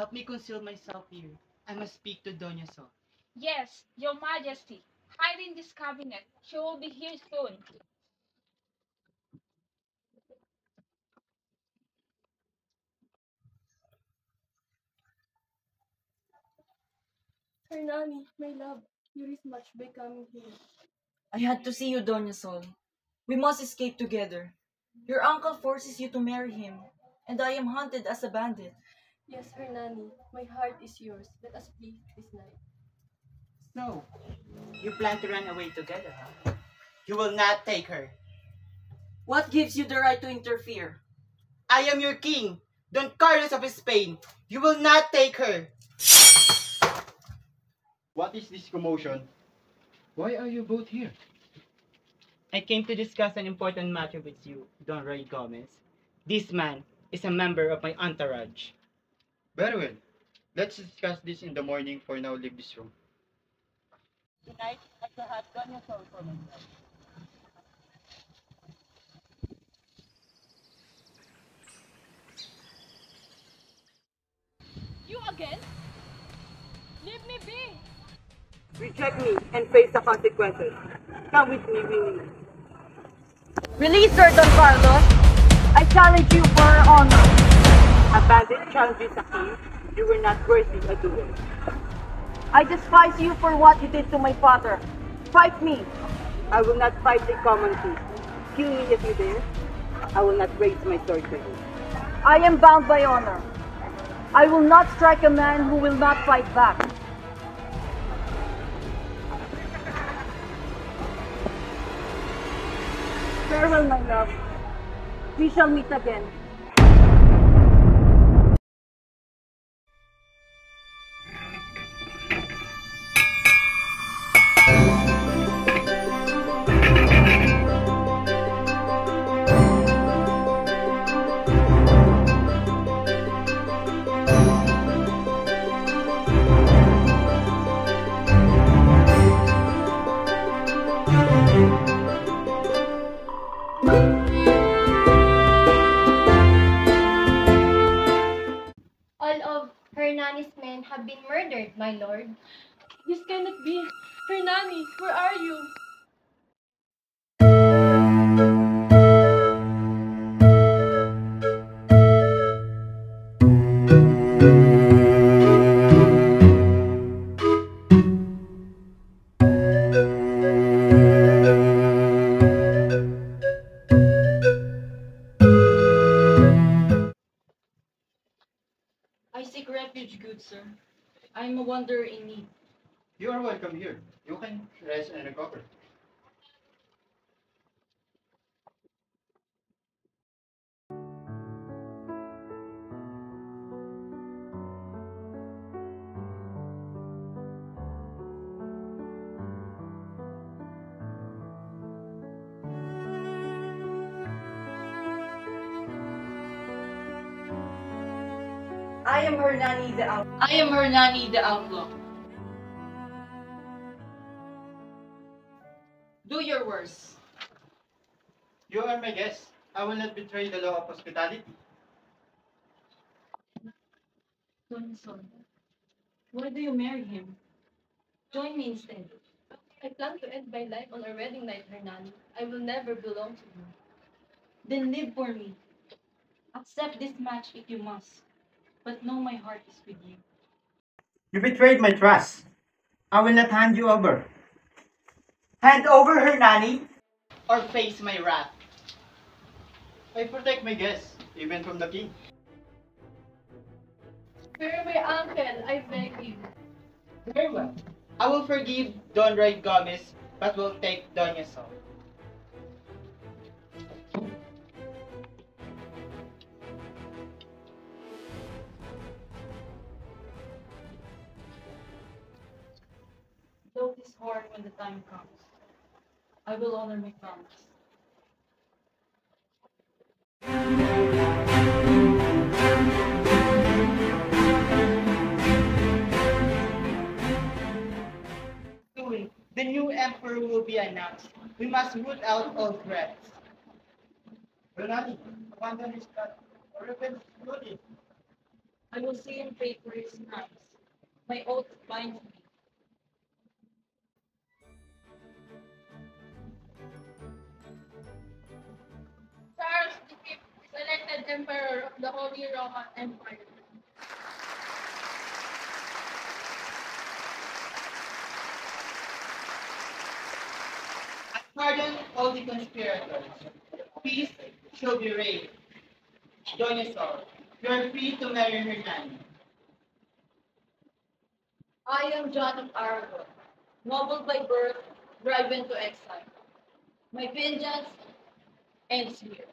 help me conceal myself here. I must speak to Doña Sol. Yes, Your Majesty. Hide in this cabinet. She will be here soon. Hernani, my love, here is much by coming here. I had to see you, Doña Sol. We must escape together. Your uncle forces you to marry him, and I am hunted as a bandit. Yes, Hernani, my heart is yours. Let us flee this night. So, you plan to run away together, huh? You will not take her. What gives you the right to interfere? I am your king, Don Carlos of Spain. You will not take her. What is this commotion? Why are you both here? I came to discuss an important matter with you, Don Roy Gomez. This man is a member of my entourage. Very well. Let's discuss this in the morning. For now, leave this room. Tonight, I shall have Doña Sol for myself. You again? Leave me be. Reject me and face the consequences. Come with me, Winnie. Release her, Don Carlos! I challenge you for her honor. A bandit challenges a king. You were not worthy a duel. I despise you for what you did to my father. Fight me! I will not fight a common thief. Kill me if you dare. I will not raise my sword to you. I am bound by honor. I will not strike a man who will not fight back. Farewell, my love. We shall meet again. All of Hernani's men have been murdered, my lord. This cannot be. Hernani, where are you? I seek refuge, good sir. I am a wanderer in need. You are welcome here. You can rest and recover. I am Hernani the Outlaw. I am Hernani the Outlaw. Do your worst. You are my guest. I will not betray the law of hospitality. Doña Sol, why do you marry him? Join me instead. I plan to end my life on our wedding night, Hernani. I will never belong to you. Then live for me. Accept this match if you must, but know my heart is with you. You betrayed my trust. I will not hand you over. Hand over her, Nanny, or face my wrath. I protect my guests, even from the king. Spare my uncle, I beg you. Very well. I will forgive Don Roy Gomez, but will take Doña Sol. Though it is hard when the time comes, I will honor my promise. Soon, the new emperor will be announced. We must root out all threats. Renani, abandon his blood. Or revenge slowly. I will see him pay for his crimes. My oath binds me. Charles V is elected Emperor of the Holy Roman Empire. I pardon all the conspirators. Peace shall be reigned. Doña Sol, you are free to marry Hernani. I am John of Aragon, noble by birth, driven to exile. My vengeance ends here.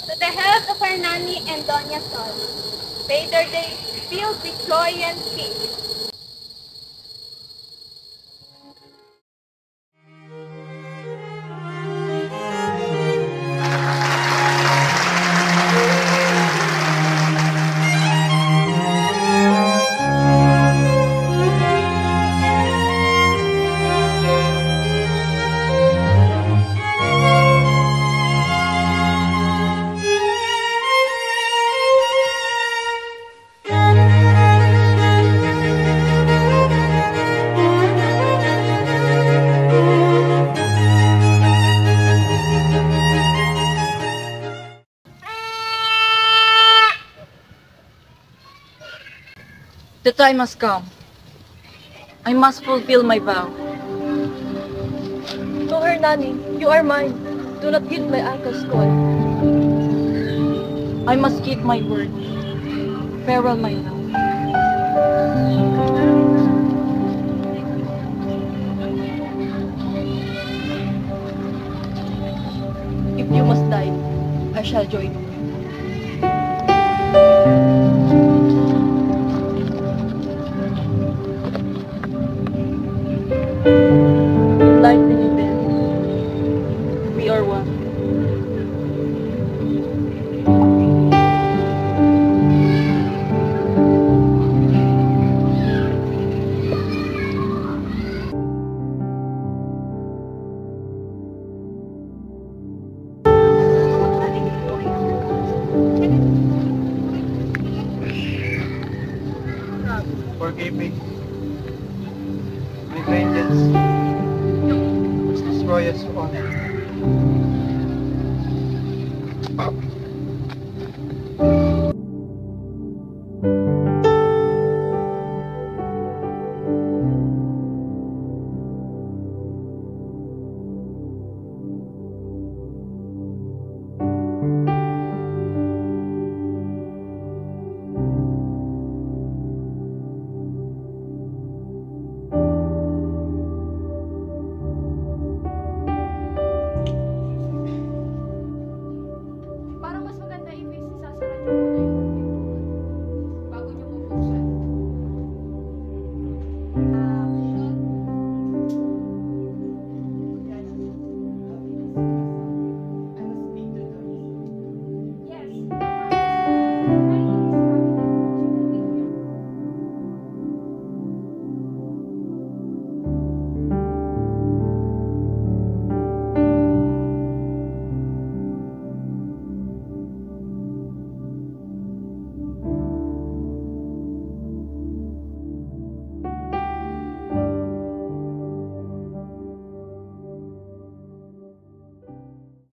To the health of Hernani and Doña Sol, may their days be filled with joy and peace. The time has come. I must fulfill my vow. No, Hernani, you are mine. Do not heed my uncle's call. I must keep my word. Farewell, my love. If you must die, I shall join you. Life in you then. We are one. Forgive me. My vengeance was destroy us honor.